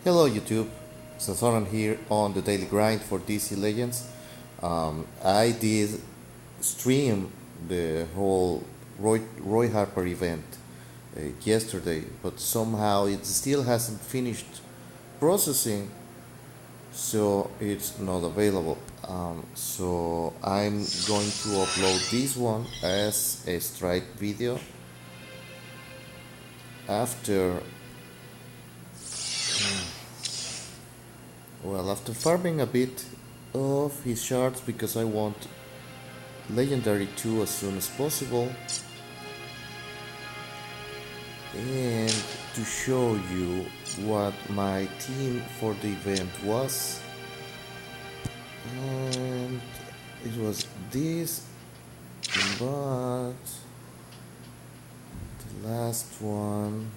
Hello YouTube, Sansoran here on the Daily Grind for DC Legends. I did stream the whole Roy Harper event yesterday, but somehow it still hasn't finished processing, so it's not available. So I'm going to upload this one as a strike video after after farming a bit of his shards because I want Legendary 2 as soon as possible, and to show you what my team for the event was, and it was this, but the last one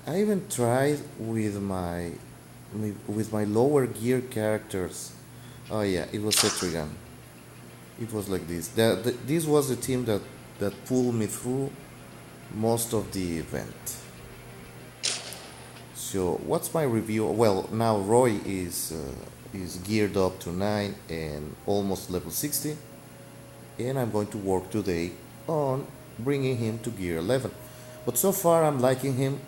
I even tried with my lower gear characters. Oh yeah, it was Cetrigan. It was like this. This was the team that pulled me through most of the event. So what's my review? Well, now Roy is geared up to 9 and almost level 60, and I'm going to work today on bringing him to gear 11. But so far I'm liking him.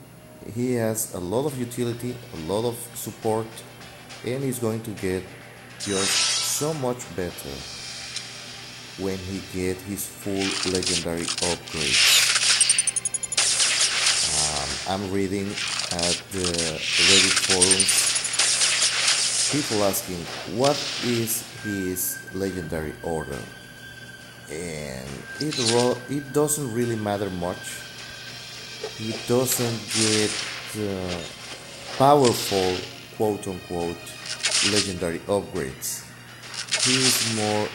He has a lot of utility, a lot of support, and he's going to get just so much better when he get his full legendary upgrade. I'm reading at the Reddit forums people asking what is his legendary order, and it doesn't really matter much. He doesn't get powerful, quote unquote, legendary upgrades. He is more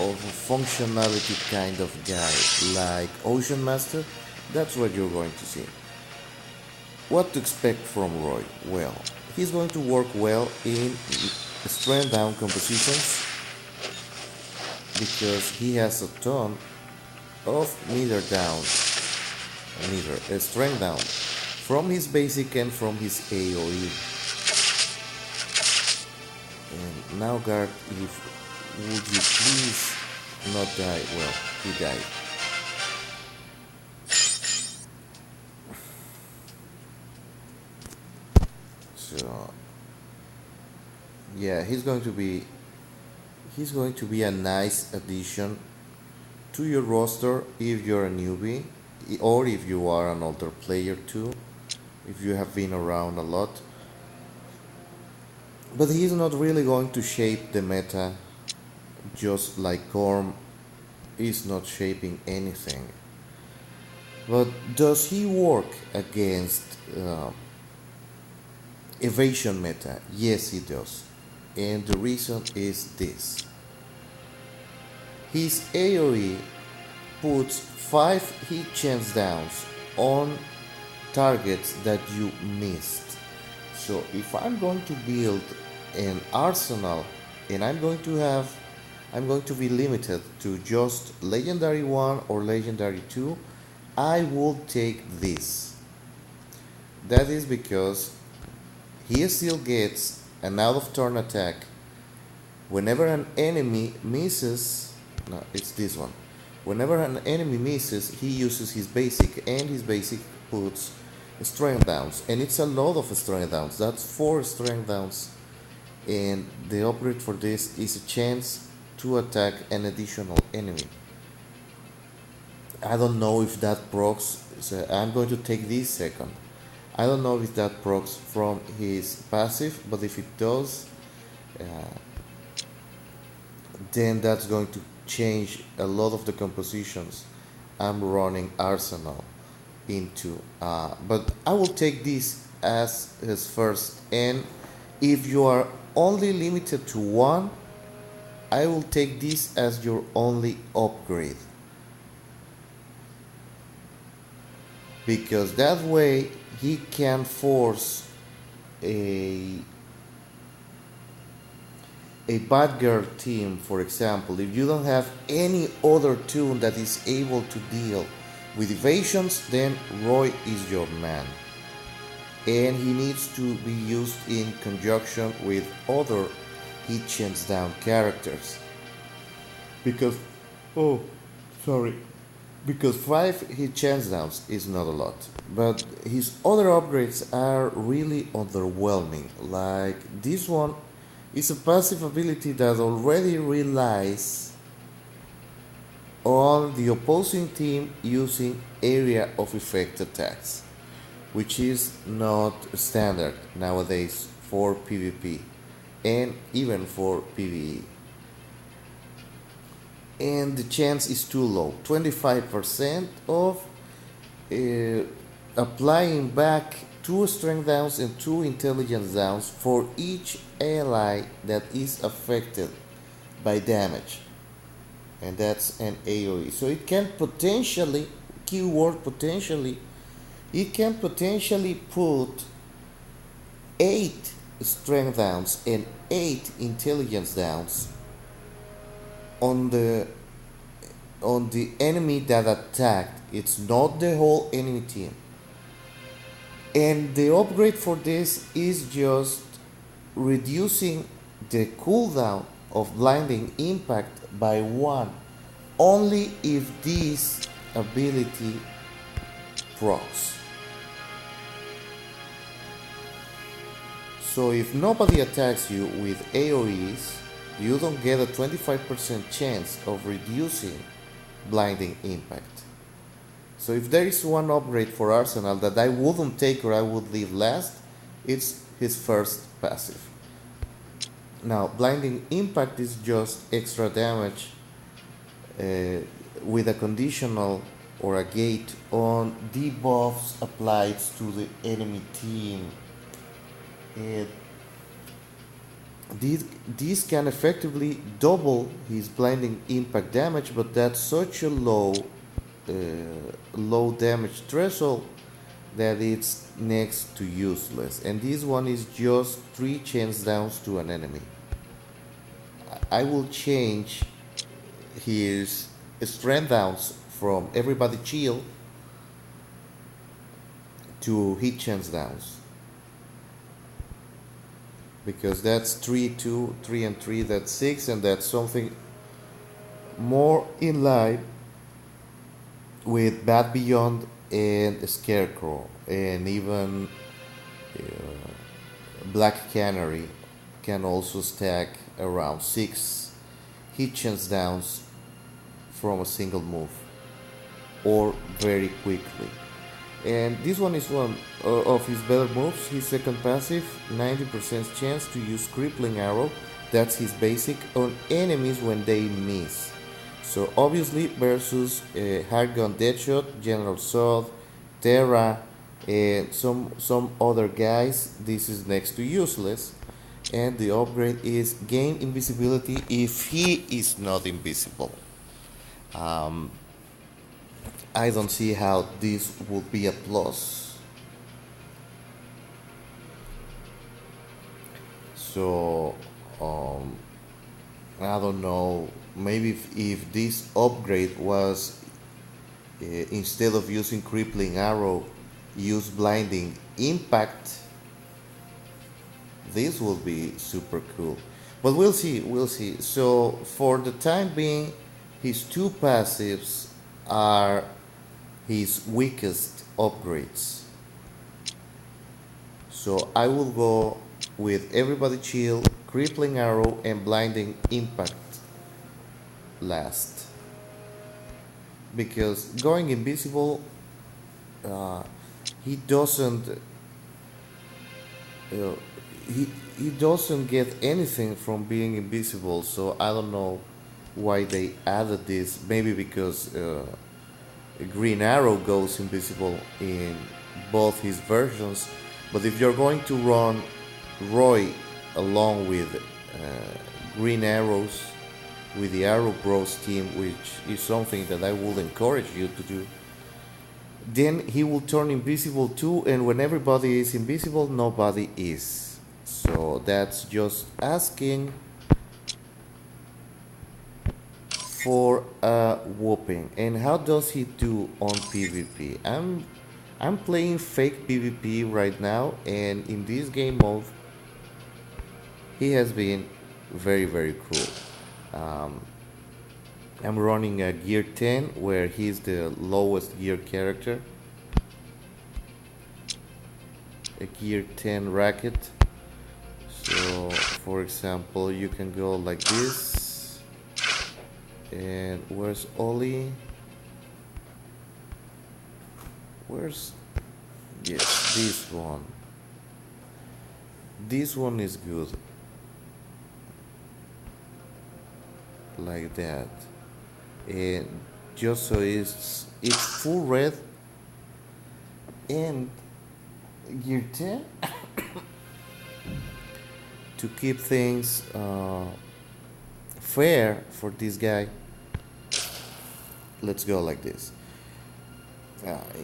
of a functionality kind of guy, like Ocean Master. That's what you're going to see. What to expect from Roy? Well, he's going to work well in strand down compositions because he has a ton of meter down, strength down from his basic and from his AoE. And now guard, if would you please not die? Well, he died. So yeah, he's going to be a nice addition to your roster if you're a newbie, or if you are an older player too, if you have been around a lot. But he's not really going to shape the meta, just like Gorm is not shaping anything. But does he work against evasion meta? Yes, he does. And the reason is this: his AoE puts 5 hit chance downs on targets that you missed. So if I'm going to build an arsenal and I'm going to be limited to just legendary 1 or legendary 2, I will take this. That is because he still gets an out of turn attack whenever an enemy misses. No, it's this one. Whenever an enemy misses, he uses his basic, and his basic puts strength downs, and it's a lot of strength downs. That's 4 strength downs, and the upgrade for this is a chance to attack an additional enemy. I don't know if that procs, so I'm going to take this second. I don't know if that procs from his passive, but if it does, uh, then that's going to change a lot of the compositions I'm running Arsenal into. But I will take this as his first, and if you are only limited to 1, I will take this as your only upgrade, because that way he can force a bad girl team. For example, if you don't have any other tune that is able to deal with evasions, then Roy is your man. and he needs to be used in conjunction with other he chants down characters. Because, oh, sorry, because 5 hit chance downs is not a lot, but his other upgrades are really underwhelming. Like this one is a passive ability that already relies on the opposing team using area of effect attacks, which is not standard nowadays for PvP and even for PvE. And the chance is too low, 25% of uh, applying back 2 strength downs and 2 intelligence downs for each ally that is affected by damage, and that's an AoE. So it can potentially, keyword potentially, it can potentially put 8 strength downs and 8 intelligence downs on the enemy that attacked. It's not the whole enemy team. And the upgrade for this is just reducing the cooldown of blinding impact by 1 only if this ability procs. So if nobody attacks you with AoEs, you don't get a 25% chance of reducing blinding impact. So if there is one upgrade for Arsenal that I wouldn't take or I would leave last, it's his first passive. Now, blinding impact is just extra damage with a conditional or a gate on debuffs applied to the enemy team. And this can effectively double his blinding impact damage, but that's such a low damage threshold that it's next to useless. And this one is just 3 chance downs to an enemy. I will change his strength downs from everybody chill to hit chance downs, because that's 3 2 3 and 3, that's 6, and that's something more in line with Bad Beyond and Scarecrow, and even Black Canary can also stack around 6 hit chance downs from a single move or very quickly. And this one is one of his better moves. His second passive, 90% chance to use Crippling Arrow. That's his basic on enemies when they miss. So obviously versus Hardgun Deadshot, General Sword, Terra, and some other guys, this is next to useless. And the upgrade is gain invisibility if he is not invisible. I don't see how this would be a plus. So I don't know. Maybe if this upgrade was instead of using Crippling Arrow, use Blinding Impact, this will be super cool. But we'll see, we'll see. So for the time being, his 2 passives are his weakest upgrades. So I will go with Everybody Chill, Crippling Arrow, and Blinding Impact last. Because going invisible, he doesn't he doesn't get anything from being invisible. So I don't know why they added this. Maybe because Green Arrow goes invisible in both his versions. But if you're going to run Roy along with Green Arrows with the Arrow Bros team, which is something that I would encourage you to do, then he will turn invisible too, and when everybody is invisible, nobody is. So that's just asking for a whooping. And how does he do on PvP? I'm I'm playing fake PvP right now, and in this game mode, he has been very, very cool. Um, I'm running a gear 10 where he's the lowest gear character, a gear 10 racket. So, for example, you can go like this. And where's Ollie? Where's. Yes, this one. This one is good. Like that. And just so it's full red and gear 10 to keep things fair for this guy. Let's go like this.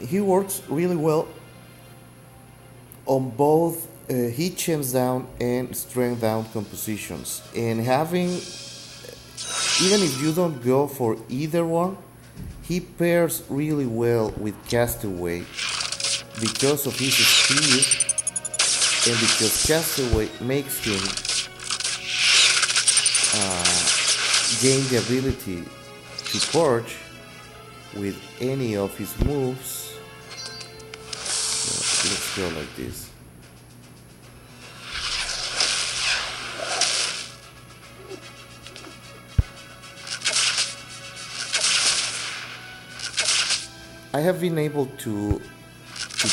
He works really well on both heat chance down and strength down compositions, and having, even if you don't go for either one, he pairs really well with Castaway because of his speed and because Castaway makes him gain the ability to purge with any of his moves. So let's go like this. I have been able to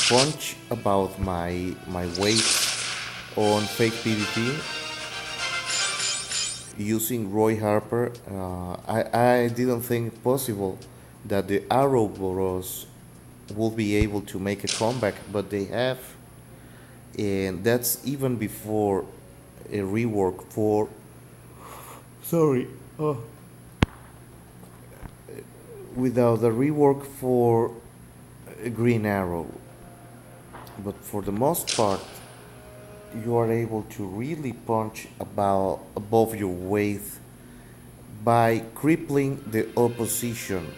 punch about my weight on fake PvP using Roy Harper. I didn't think possible that the Ouroboros will be able to make a comeback, but they have, and that's even before a rework for. Sorry. Oh. Without a rework for Green Arrow. But for the most part, you are able to really punch about above your weight by crippling the opposition.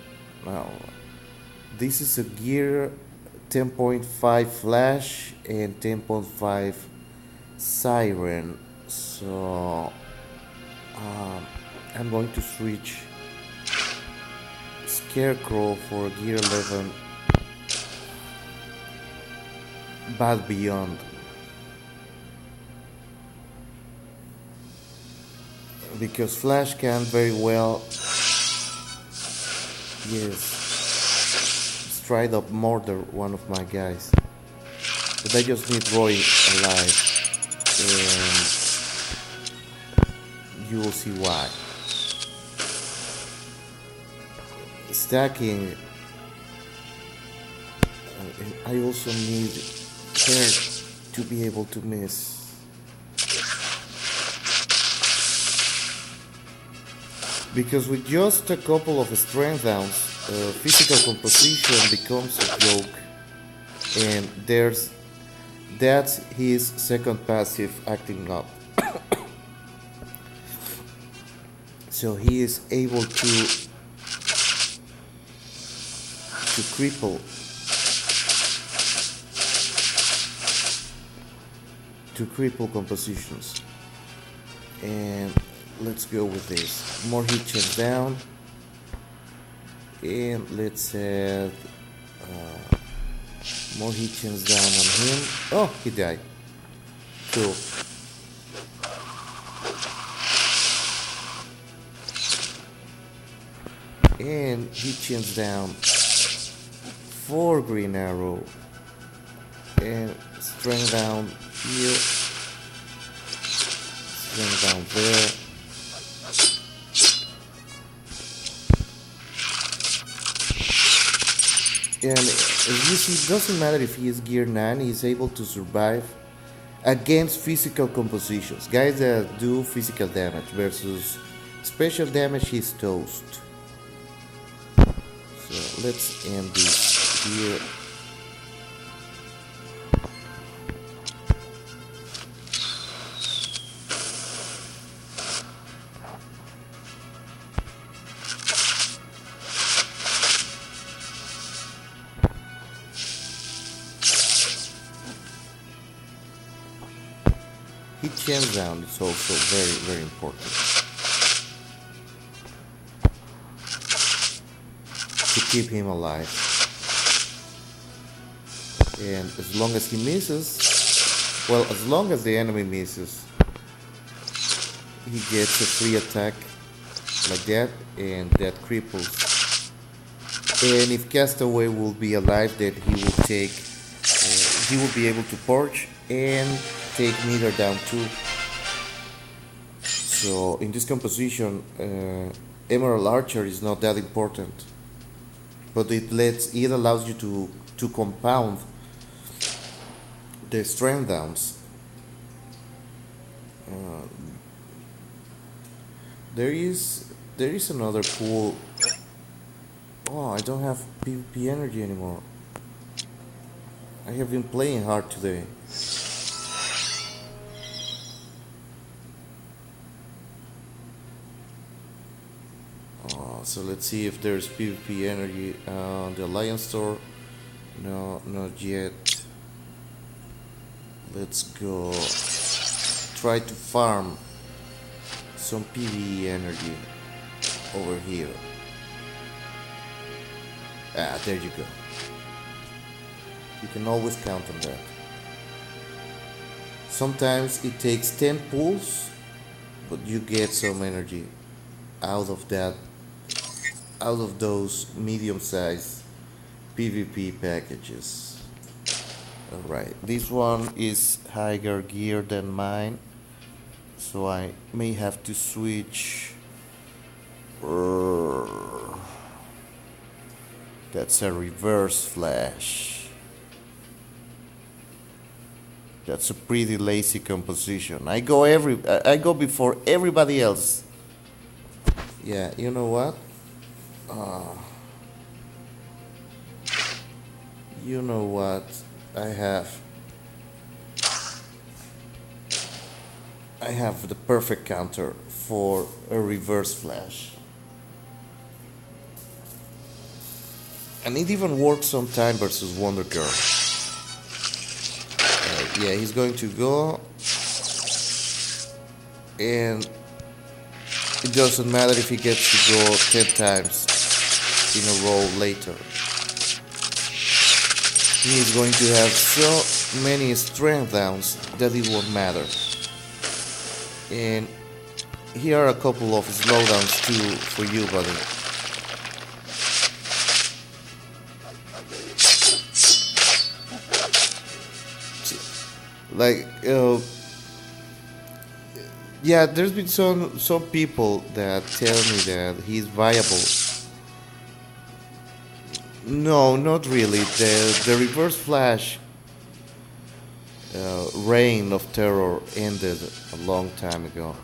Now, this is a gear 10.5 flash and 10.5 siren, so I'm going to switch Scarecrow for gear 11 Bad Beyond, because Flash can very well, yes, straight up murder one of my guys, but I just need Roy alive, and you will see why. Stacking, I also need her to be able to miss, because with just a couple of strength downs, physical composition becomes a joke, and that's his second passive acting up. So he is able to cripple, compositions. And let's go with this. More hit chance down, and let's add more hit chance down on him. Oh, he died. Cool. And hit chance down for Green Arrow, and strength down here, strength down there, and as you see, it doesn't matter if he is gear 9, he's able to survive against physical compositions. Guys that do physical damage versus special damage, he's toast. So let's end this here. Hit chance down is also very, very important to keep him alive. And as long as he misses, well, as long as the enemy misses, he gets a free attack like that, and that cripples. And if Castaway will be alive, then he will be able to purge and take Meter down too. So in this composition, Emerald Archer is not that important, but it allows you to compound the strength downs. Uh, there is another cool. Oh, I don't have PvP energy anymore. I have been playing hard today. So let's see if there's PvP energy on the Alliance store. No, not yet. Let's go try to farm some PvE energy over here. Ah, there you go. You can always count on that. Sometimes it takes 10 pulls, but you get some energy out of that, out of those medium-sized PvP packages. Alright, this one is higher gear than mine, so I may have to switch. That's a reverse flash. That's a pretty lazy composition. I go before everybody else. Yeah, you know what? You know what? I have the perfect counter for a reverse flash. And it even works sometime versus Wonder Girl. Yeah, he's going to go, and it doesn't matter if he gets to go 10 times in a row later. He is going to have so many strength downs that it won't matter. And here are a couple of slowdowns too for you, buddy. Like, yeah, there's been some people that tell me that he's viable. No, not really. The reverse flash reign of terror ended a long time ago.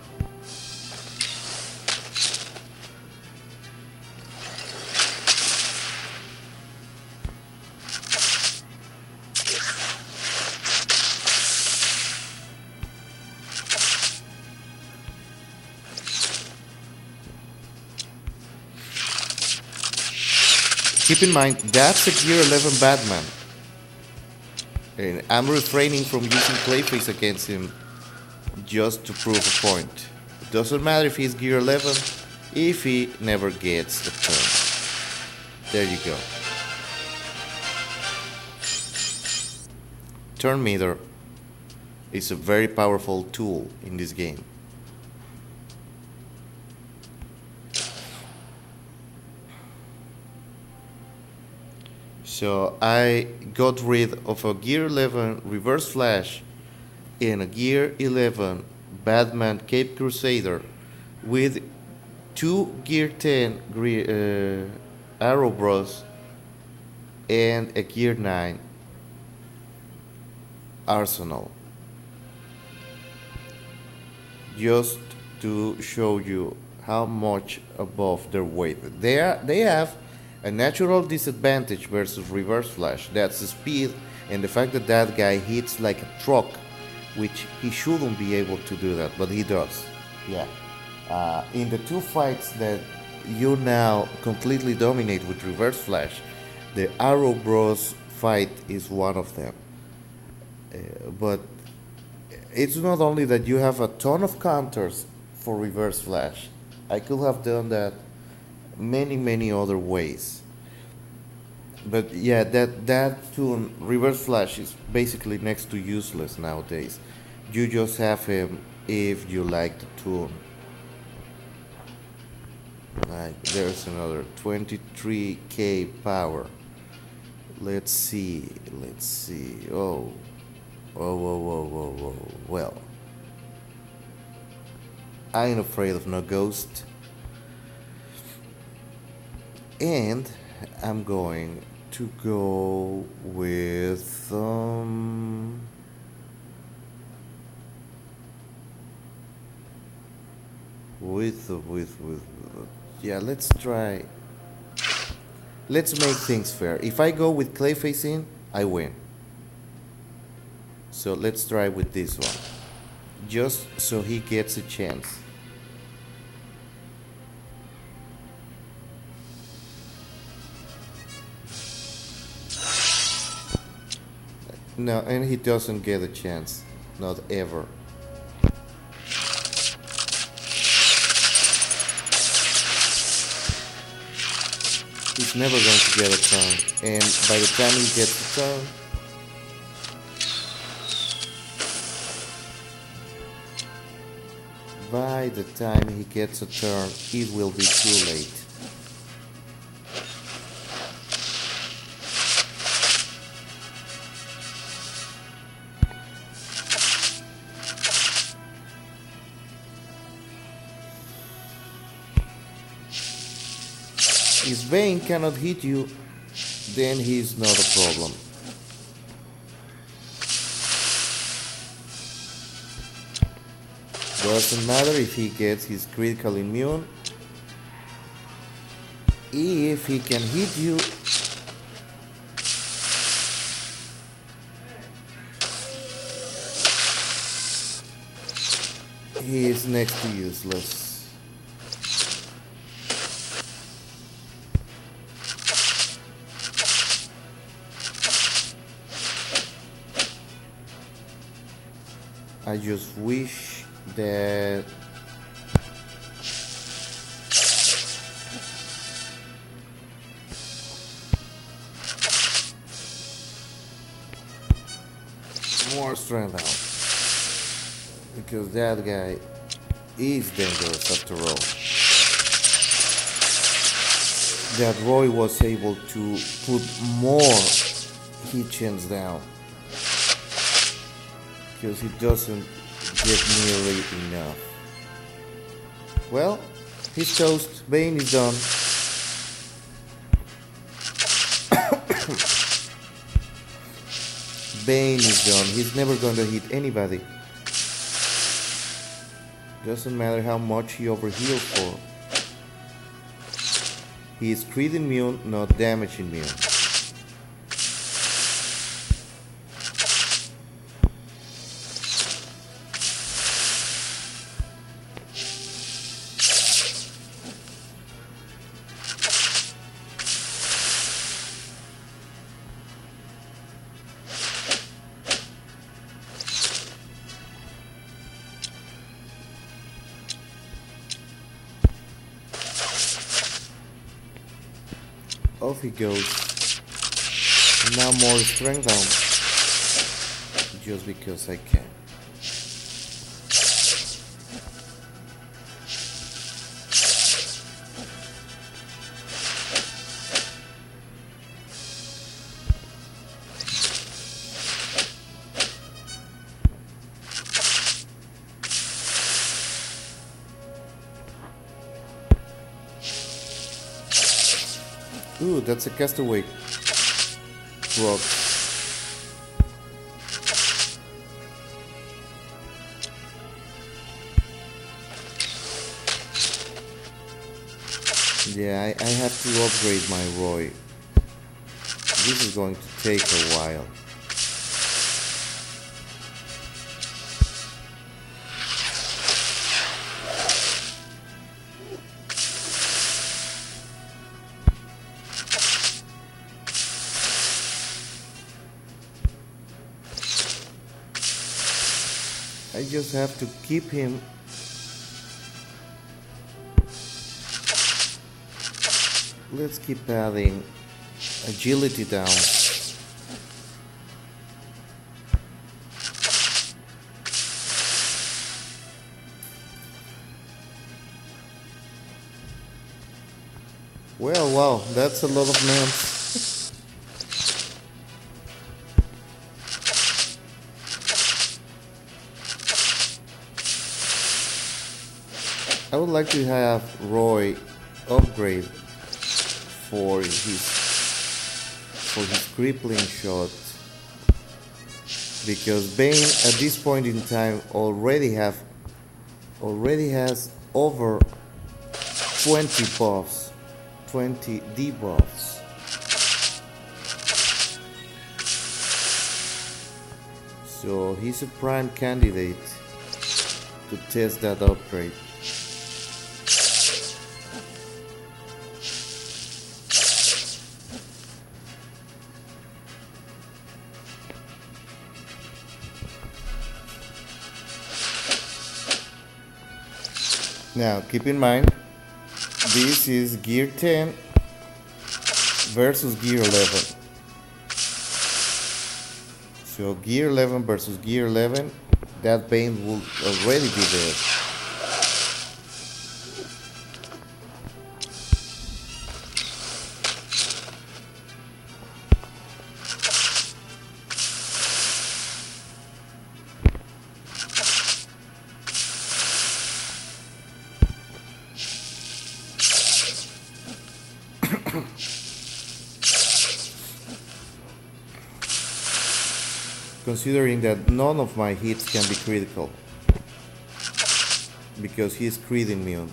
Keep in mind, that's a Gear 11 Batman. And I'm refraining from using Clayface against him just to prove a point. It doesn't matter if he's Gear 11 if he never gets the turn. There you go. Turn meter is a very powerful tool in this game. So I got rid of a Gear 11 Reverse Flash and a Gear 11 Batman Cape Crusader with two Gear 10 Arrow Bros and a Gear 9 Arsenal. Just to show you how much above their weight. They have a natural disadvantage versus Reverse Flash. That's the speed and the fact that that guy hits like a truck, which he shouldn't be able to do that, but he does. Yeah. In the two fights that you now completely dominate with Reverse Flash, the Arrow Bros fight is one of them. But It's not only that you have a ton of counters for reverse flash. I could have done that many other ways. But yeah, that tune reverse flash is basically next to useless nowadays. You just have him if you like the tune. Like there's another 23k power. Let's see. Let's see. Oh. Whoa. Well, I ain't afraid of no ghost. And I'm going to go with yeah, let's make things fair. If I go with Clayface in, I win. So let's try with this one. Just so he gets a chance. No, and he doesn't get a chance. Not ever. He's never going to get a turn. And by the time he gets a turn, it will be too late. If Vayne cannot hit you, then he's not a problem. Doesn't matter if he gets his critical immune. If he can hit you, he is next to useless. I just wish that more strength out, because that guy is dangerous after all. That Roy was able to put more heat chains down, because he doesn't get nearly enough. Well, he's toast. Vayne is done. Vayne is done. He's never gonna hit anybody. Doesn't matter how much he overhealed for. He is crit immune, not damage immune. Off he goes. Now more strength down. Just because I can. Ooh, that's a castaway rock. Yeah, I have to upgrade my Roy. This is going to take a while. I just have to keep him. Let's keep adding agility down. Well, wow, that's a lot of names. I would like to have Roy upgrade for his crippling shot, because Bane at this point in time already has over 20 buffs, 20 debuffs. So he's a prime candidate to test that upgrade. Now keep in mind, this is gear 10 versus gear 11. So gear 11 versus gear 11, that Bane will already be there. Considering that none of my hits can be critical, because he's crit immune.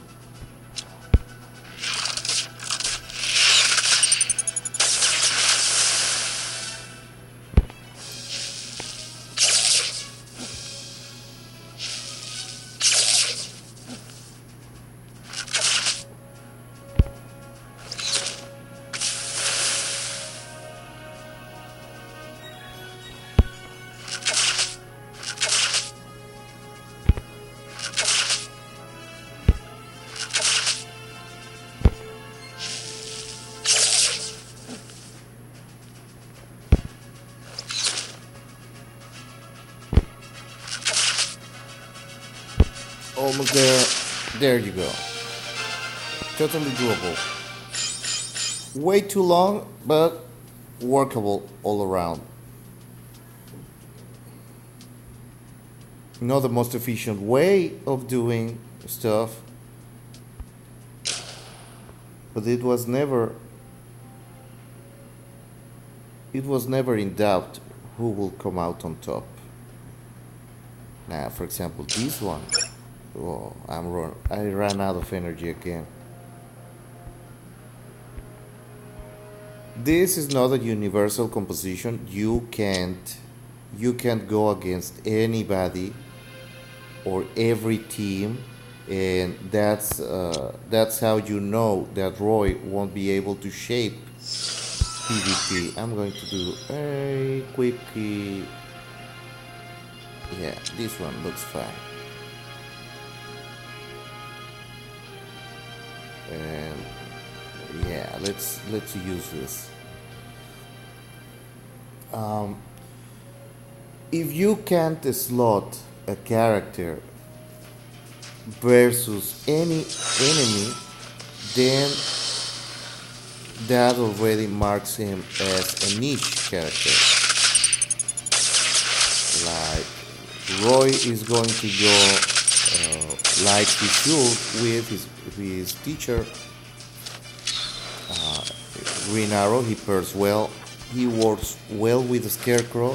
Almost there. There you go. Totally doable. Way too long, but workable all around. Not the most efficient way of doing stuff, but it was never in doubt who will come out on top. Now, for example, this one. Oh, I ran out of energy again. This is not a universal composition. You can't go against anybody or every team, and that's how you know that Roy won't be able to shape PvP. I'm going to do a quick. Yeah, this one looks fine. And yeah, let's use this. If you can't slot a character versus any enemy, then that already marks him as a niche character. Like Roy is going to go like he should with his teacher Green Arrow. He pairs well. He works well with the Scarecrow.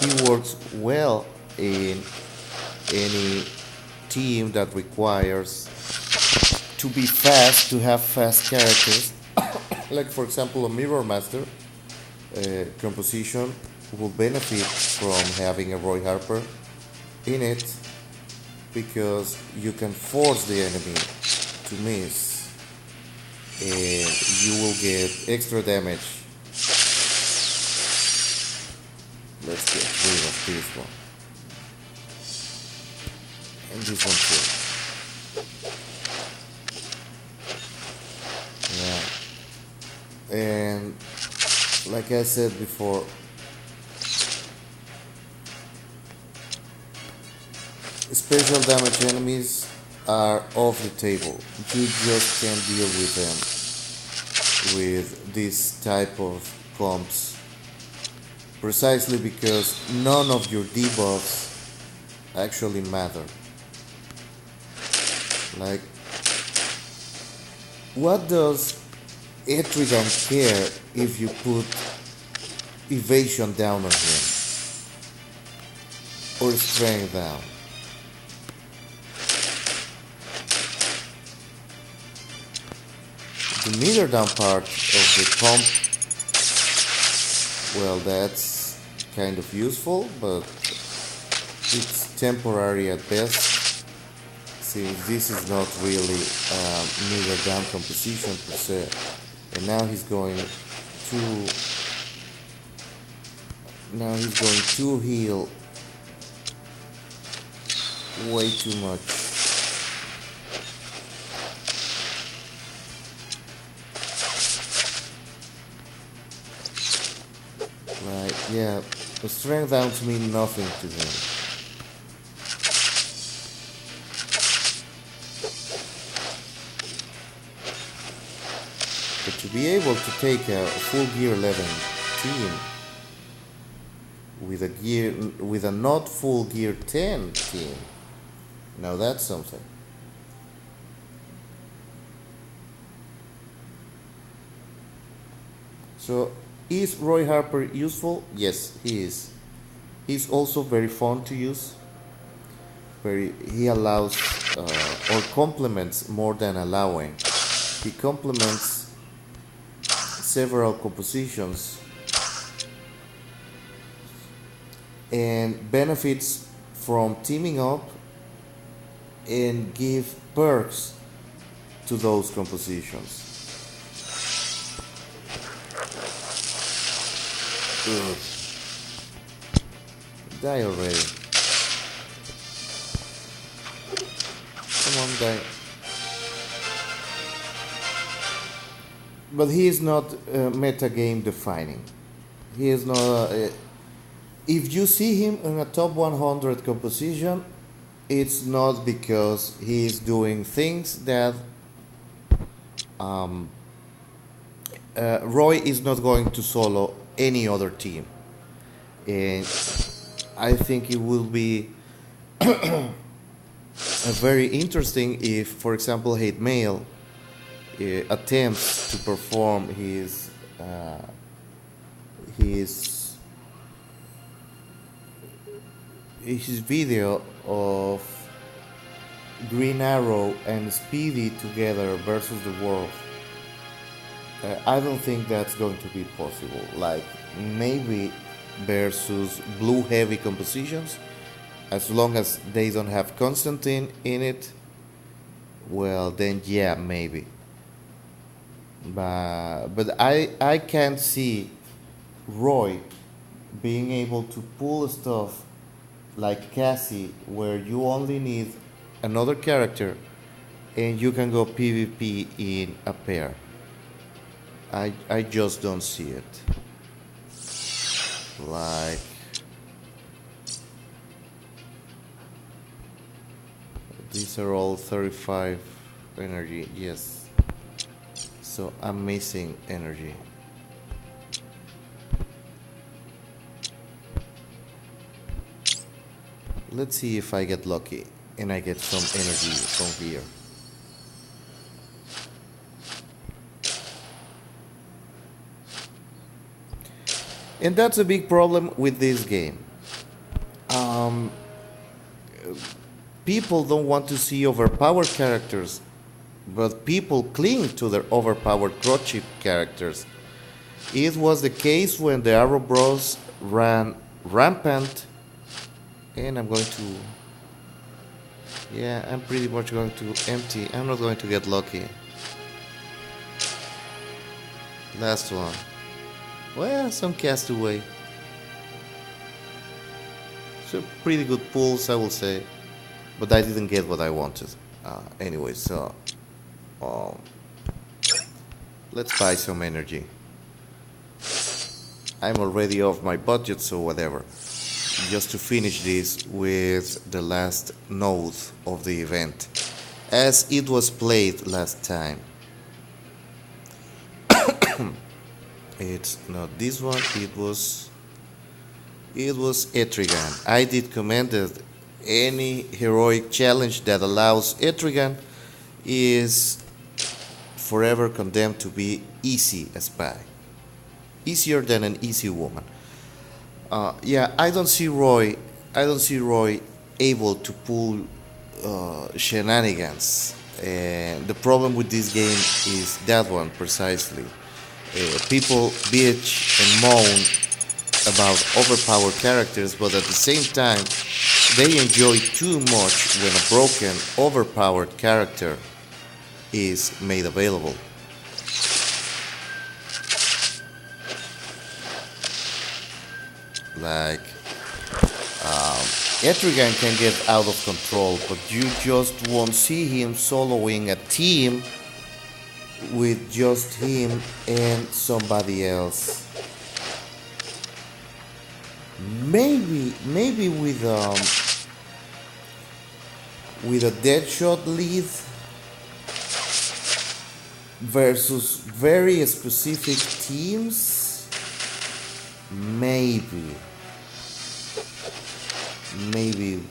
He works well in any team that requires to be fast, to have fast characters. Like for example, a Mirror Master composition will benefit from having a Roy Harper in it, because you can force the enemy to miss and you will get extra damage. Let's get rid of this one. And this one too. Yeah. And like I said before, special damage enemies are off the table. You just can't deal with them with this type of comps. Precisely because none of your debuffs actually matter. Like, what does Etrigan care if you put evasion down on him? Or strength down? The meter down part of the pump, well, that's kind of useful, but it's temporary at best, since this is not really meter down composition per se. And now he's going to heal way too much. Right, yeah, the strength downs mean nothing to them. But to be able to take a full gear 11 team with a not full gear 10 team, now that's something. So, is Roy Harper useful? Yes, he is. He's also very fun to use. He allows or complements more than allowing. He complements several compositions and benefits from teaming up and give perks to those compositions. Ugh. Die already. Come on, die. But he is not meta game defining. He is not. If you see him in a top 100 composition, it's not because he is doing things that Roy is not going to solo any other team. And I think it will be very interesting if, for example, Hate Mail attempts to perform his video of Green Arrow and Speedy together versus the world. I don't think that's going to be possible. Like, maybe versus blue heavy compositions, as long as they don't have Constantine in it, well, then yeah, maybe. But I can't see Roy being able to pull stuff like Cassie, where you only need another character and you can go PvP in a pair. I just don't see it. Like, these are all 35 energy, yes. So I'm missing energy. Let's see if I get lucky and I get some energy from here. And that's a big problem with this game. People don't want to see overpowered characters, but people cling to their overpowered crotchy characters. It was the case when the Arrow Bros ran rampant, and I'm going to... Yeah, I'm pretty much going to empty. I'm not going to get lucky. Last one. Well, some Castaway. So pretty good pulls, I will say. but I didn't get what I wanted. Anyway, so um, let's buy some energy. I'm already off my budget, so whatever. Just to finish this with the last node of the event, as it was played last time. It's not this one. It was Etrigan. I did commended any heroic challenge that allows Etrigan is forever condemned to be easy as pie. Easier than an easy woman. Yeah, I don't see Roy. I don't see Roy able to pull shenanigans. And the problem with this game is that one precisely. People bitch and moan about overpowered characters, but at the same time, they enjoy too much when a broken, overpowered character is made available. Like, Etrigan can get out of control, but you just won't see him soloing a team with just him and somebody else. Maybe with a Deadshot lead versus very specific teams. Maybe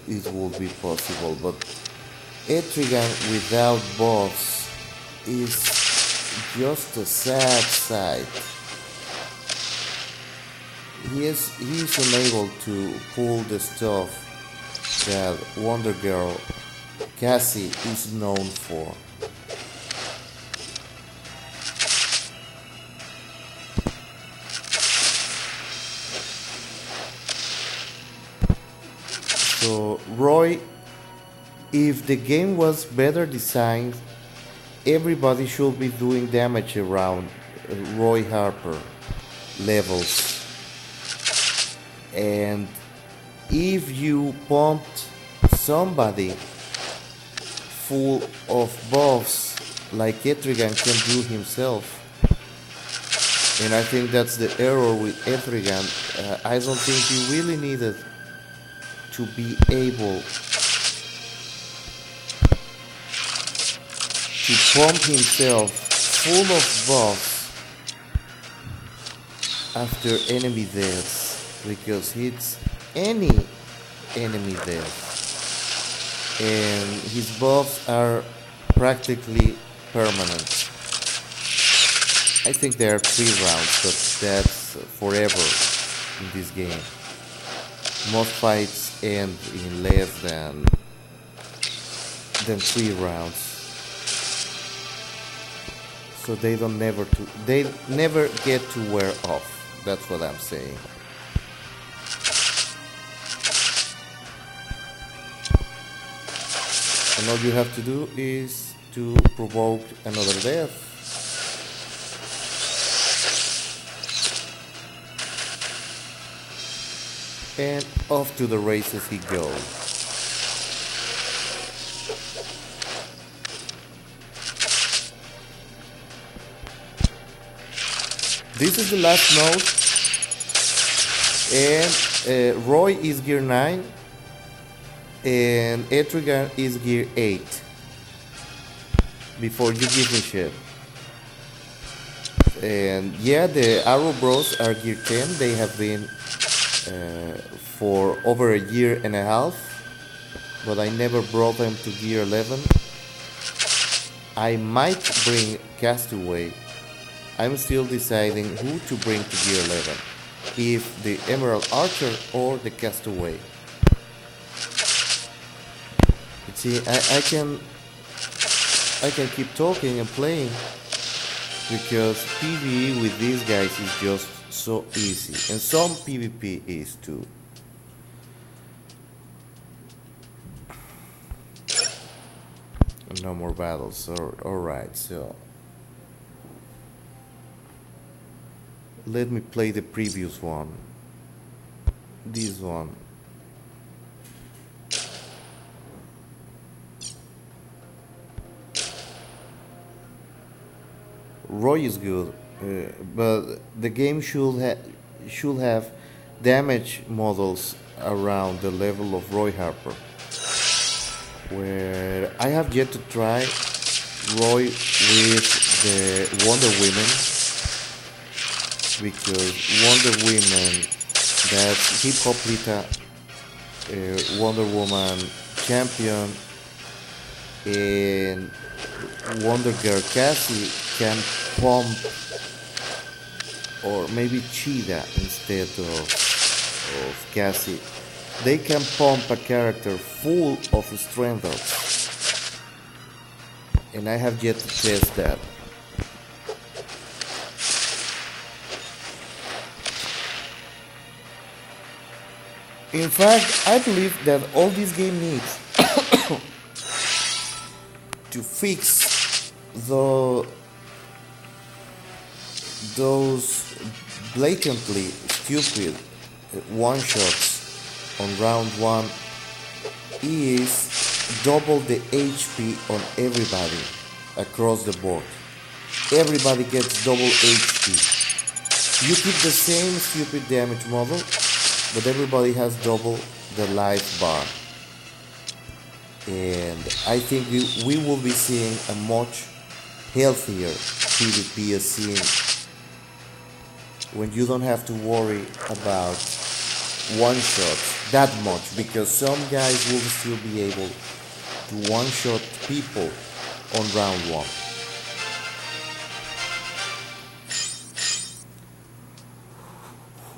it will be possible, but Etrigan without buffs is just a sad sight. He is unable to pull the stuff that Wonder Girl Cassie is known for. So Roy, if the game was better designed, everybody should be doing damage around Roy Harper levels. And if you pumped somebody full of buffs like Etrigan can do himself, and I think that's the error with Etrigan, I don't think he really needed to be able to pump himself full of buffs after enemy deaths, because it's any enemy death and his buffs are practically permanent. I think there are 3 rounds, but that's forever in this game. Most fights end in less than 3 rounds, so they never get to wear off. That's what I'm saying. And all you have to do is to provoke another death. And off to the races he goes. This is the last node, and Roy is gear 9, and Etrigan is gear 8. Before you give me shit. And yeah, the Arrow Bros are gear 10. They have been for over a year and a half, but I never brought them to gear 11. I might bring Castaway. I'm still deciding who to bring to gear 11, if the Emerald Archer or the Castaway. But see, I can keep talking and playing, because PvE with these guys is just so easy, and some PvP is too. No more battles. Alright, so let me play the previous one. This one. Roy is good, but the game should have damage models around the level of Roy Harper. Where I have yet to try Roy with the Wonder Women, because Wonder Women, that's Hip Hop Lita, Wonder Woman champion, and Wonder Girl Cassie can pump, or maybe Cheetah instead of Cassie. They can pump a character full of strength ups, and I have yet to test that. In fact, I believe that all this game needs to fix the those blatantly stupid one shots on round one is double the HP on everybody across the board. Everybody gets double HP. You keep the same stupid damage model, but everybody has double the life bar. And I think we will be seeing a much healthier PvP scene when you don't have to worry about one shots that much, because some guys will still be able to one shot people on round one.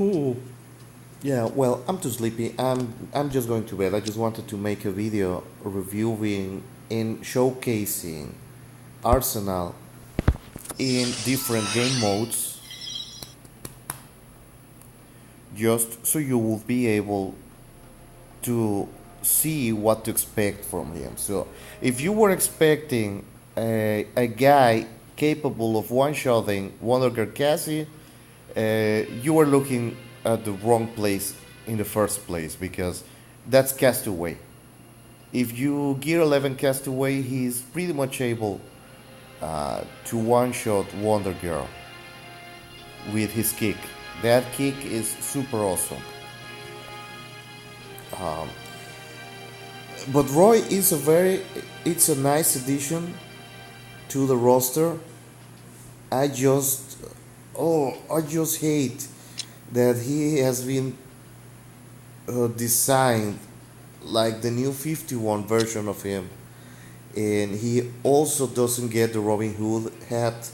Ooh. Yeah, well, I'm too sleepy. I'm just going to bed. I just wanted to make a video reviewing and showcasing Arsenal in different game modes, just so you will be able to see what to expect from him. So, if you were expecting a guy capable of one-shotting Wonder Cassie, you were looking at the wrong place in the first place, because that's Castaway. If you Gear 11 Castaway, he's pretty much able to one-shot Wonder Girl with his kick. That kick is super awesome. Um, but Roy is it's a nice addition to the roster. I just, I just hate that he has been designed like the new 51 version of him, and he also doesn't get the Robin Hood hat,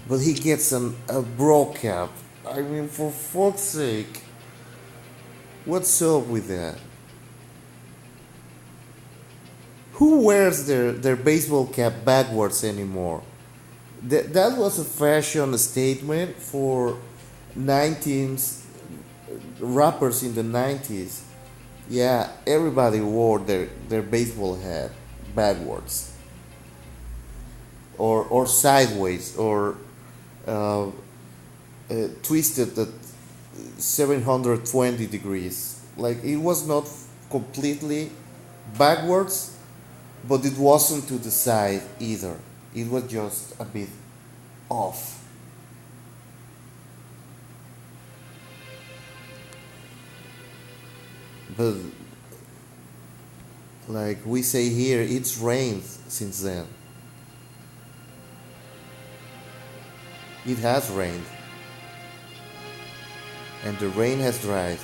but he gets a bro cap. I mean, for fuck's sake, what's up with that? Who wears their baseball cap backwards anymore? That was a fashion statement for 19s rappers in the 90s. Yeah, everybody wore their baseball hat backwards, or sideways, or uh, twisted at 720 degrees. Like, it was not completely backwards, but it wasn't to the side either. It was just a bit off. But like we say here, it's rained since then. It has rained, and the rain has dried.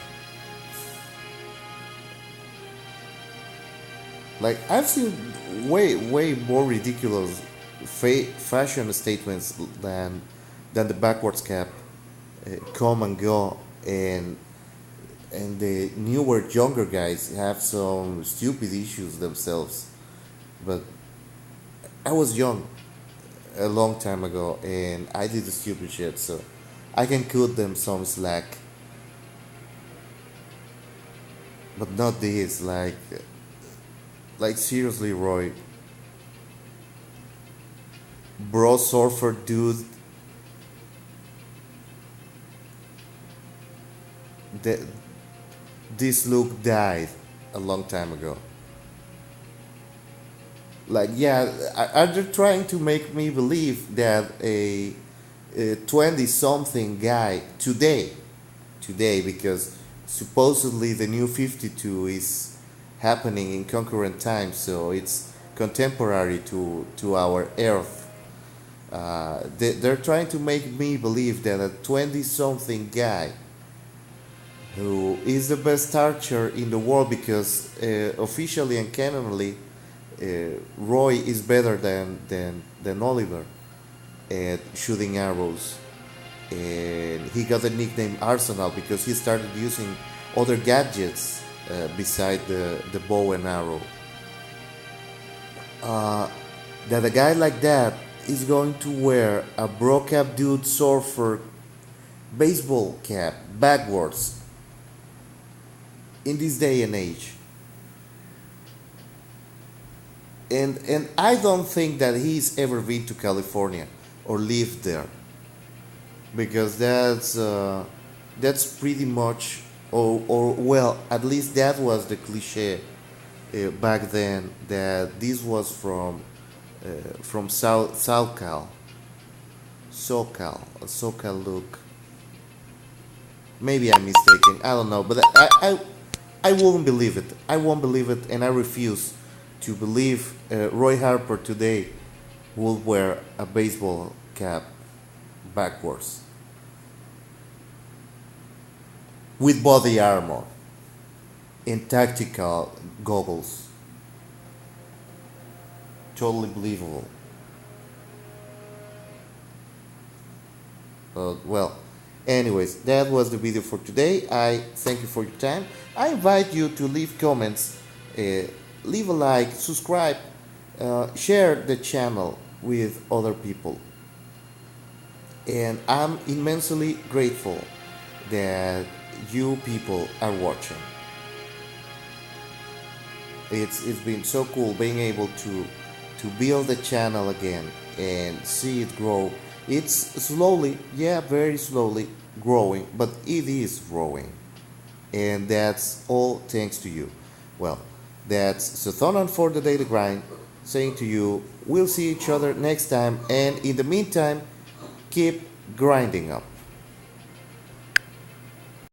Like, I've seen way more ridiculous fashion statements than the backwards cap come and go, and the newer younger guys have some stupid issues themselves. But I was young a long time ago, and I did the stupid shit, so I can cut them some slack. But not this, like seriously, Roy. Bro surfer dude, that this look died a long time ago. Like, yeah, are they trying to make me believe that a 20 something guy today, because supposedly the new 52 is happening in concurrent time, so it's contemporary to our Earth. They're trying to make me believe that a 20 something guy who is the best archer in the world, because officially and canonically, Roy is better than Oliver at shooting arrows. And he got the nickname Arsenal because he started using other gadgets beside the bow and arrow. That a guy like that is going to wear a bro cap dude surfer baseball cap backwards in this day and age. And I don't think that he's ever been to California or lived there, because that's pretty much, or well, at least that was the cliche back then, that this was from SoCal look. Maybe I'm mistaken. I don't know, but I won't believe it. I won't believe it, and I refuse to believe Roy Harper today would wear a baseball cap backwards with body armor and tactical goggles. Totally believable. Well, anyways, that was the video for today. I thank you for your time. I invite you to leave comments, leave a like, subscribe, share the channel with other people. And I'm immensely grateful that you people are watching. It's been so cool being able to build the channel again and see it grow. It's slowly, yeah, very slowly growing, but it is growing. And that's all thanks to you. Well, that's Sothonon for the Daily Grind, saying to you, we'll see each other next time, and in the meantime, keep grinding up.